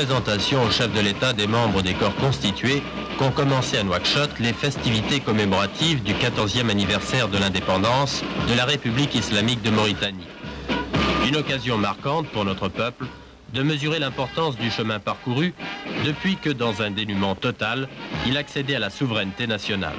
Présentation au chef de l'État des membres des corps constitués qu'ont commencé à Nouakchott les festivités commémoratives du 14e anniversaire de l'indépendance de la République islamique de Mauritanie. Une occasion marquante pour notre peuple de mesurer l'importance du chemin parcouru depuis que, dans un dénuement total, il accédait à la souveraineté nationale.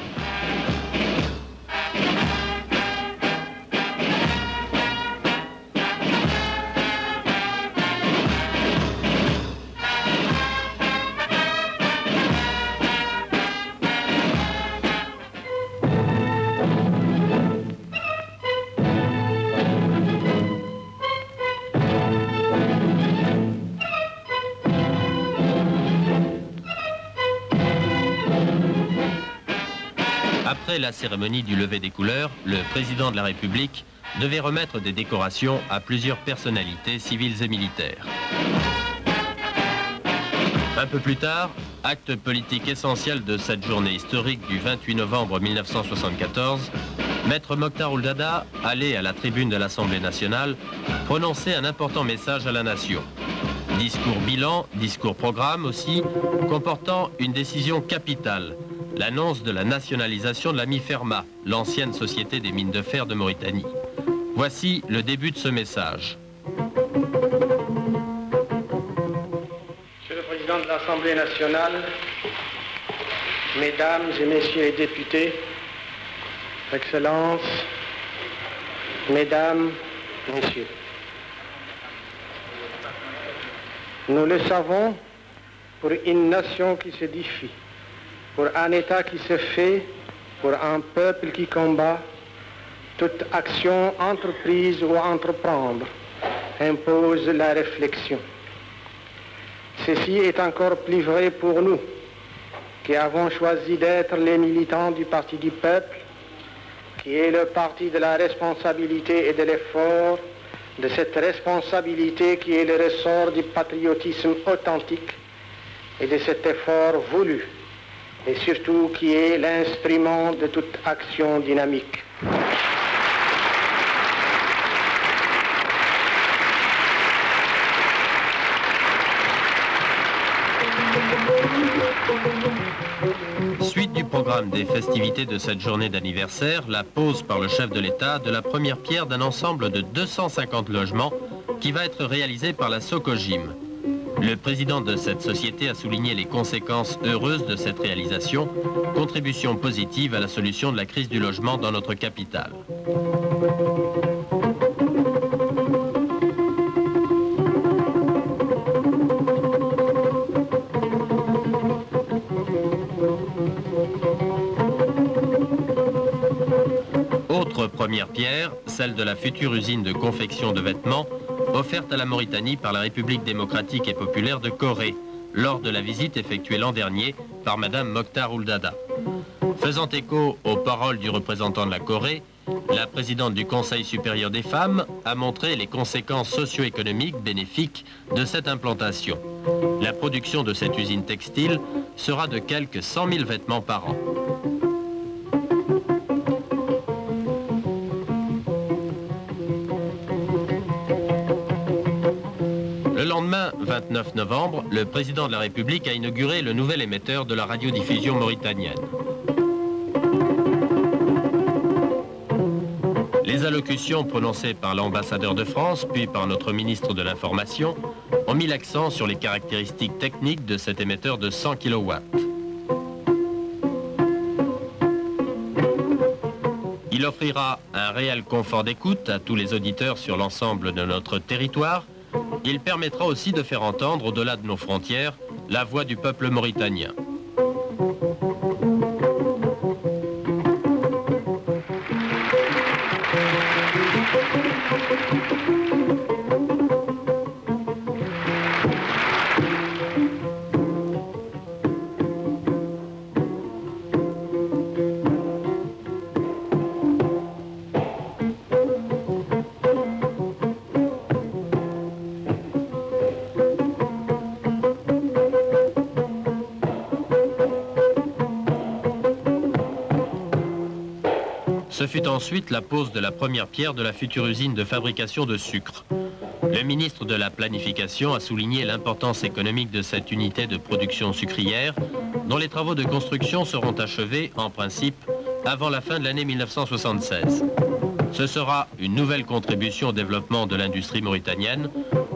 Après la cérémonie du lever des couleurs, le président de la République devait remettre des décorations à plusieurs personnalités civiles et militaires. Un peu plus tard, acte politique essentiel de cette journée historique du 28 novembre 1974, Maître Mokhtar Ould Daddah allait à la tribune de l'Assemblée nationale prononcer un important message à la nation. Discours bilan, discours programme aussi, comportant une décision capitale, l'annonce de la nationalisation de la MIFERMA, l'ancienne société des mines de fer de Mauritanie. Voici le début de ce message. Monsieur le Président de l'Assemblée nationale, Mesdames et Messieurs les députés, Excellences, Mesdames, Messieurs, nous le savons, pour une nation qui se défie, pour un État qui se fait, pour un peuple qui combat, toute action entreprise ou entreprendre impose la réflexion. Ceci est encore plus vrai pour nous, qui avons choisi d'être les militants du Parti du peuple, qui est le parti de la responsabilité et de l'effort, de cette responsabilité qui est le ressort du patriotisme authentique et de cet effort voulu, et surtout qui est l'instrument de toute action dynamique. Suite du programme des festivités de cette journée d'anniversaire, la pose par le chef de l'État de la première pierre d'un ensemble de 250 logements qui va être réalisé par la Socogim. Le président de cette société a souligné les conséquences heureuses de cette réalisation, contribution positive à la solution de la crise du logement dans notre capitale. Autre première pierre, celle de la future usine de confection de vêtements offerte à la Mauritanie par la République démocratique et populaire de Corée, lors de la visite effectuée l'an dernier par Madame Mokhtar Ould Daddah. Faisant écho aux paroles du représentant de la Corée, la présidente du Conseil supérieur des femmes a montré les conséquences socio-économiques bénéfiques de cette implantation. La production de cette usine textile sera de quelques 100 000 vêtements par an. Le lendemain, 29 novembre, le président de la République a inauguré le nouvel émetteur de la radiodiffusion mauritanienne. Les allocutions prononcées par l'ambassadeur de France, puis par notre ministre de l'Information, ont mis l'accent sur les caractéristiques techniques de cet émetteur de 100 kW. Il offrira un réel confort d'écoute à tous les auditeurs sur l'ensemble de notre territoire. Il permettra aussi de faire entendre, au-delà de nos frontières, la voix du peuple mauritanien. Ce fut ensuite la pose de la première pierre de la future usine de fabrication de sucre. Le ministre de la Planification a souligné l'importance économique de cette unité de production sucrière, dont les travaux de construction seront achevés, en principe, avant la fin de l'année 1976. Ce sera une nouvelle contribution au développement de l'industrie mauritanienne,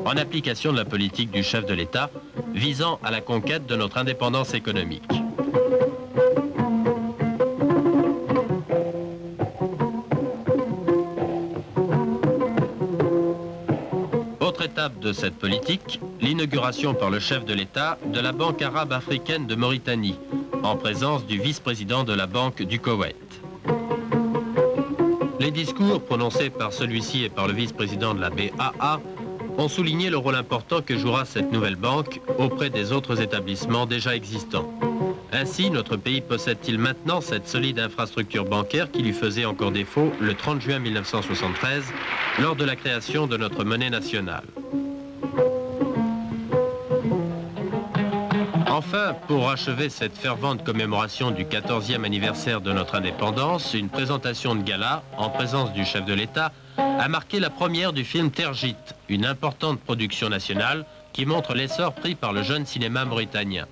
en application de la politique du chef de l'État, visant à la conquête de notre indépendance économique. Autre étape de cette politique, l'inauguration par le chef de l'État de la Banque arabe africaine de Mauritanie, en présence du vice-président de la Banque du Koweït. Les discours prononcés par celui-ci et par le vice-président de la BAA ont souligné le rôle important que jouera cette nouvelle banque auprès des autres établissements déjà existants. Ainsi, notre pays possède-t-il maintenant cette solide infrastructure bancaire qui lui faisait encore défaut le 30 juin 1973 lors de la création de notre monnaie nationale. Enfin, pour achever cette fervente commémoration du 14e anniversaire de notre indépendance, une présentation de gala, en présence du chef de l'État, a marqué la première du film Tergit, une importante production nationale qui montre l'essor pris par le jeune cinéma mauritanien.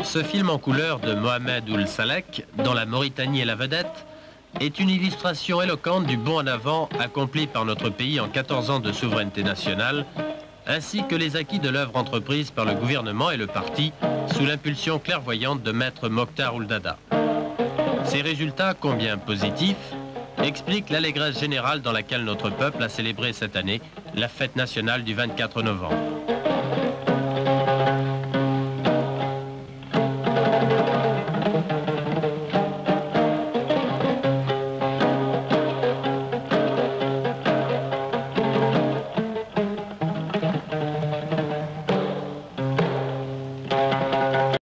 Ce film en couleur de Mohamed Ould Salek, dont la Mauritanie est la vedette, est une illustration éloquente du bond en avant accompli par notre pays en 14 ans de souveraineté nationale, ainsi que les acquis de l'œuvre entreprise par le gouvernement et le parti sous l'impulsion clairvoyante de Maître Mokhtar Ould Daddah. Ces résultats, combien positifs, expliquent l'allégresse générale dans laquelle notre peuple a célébré cette année la fête nationale du 24 novembre.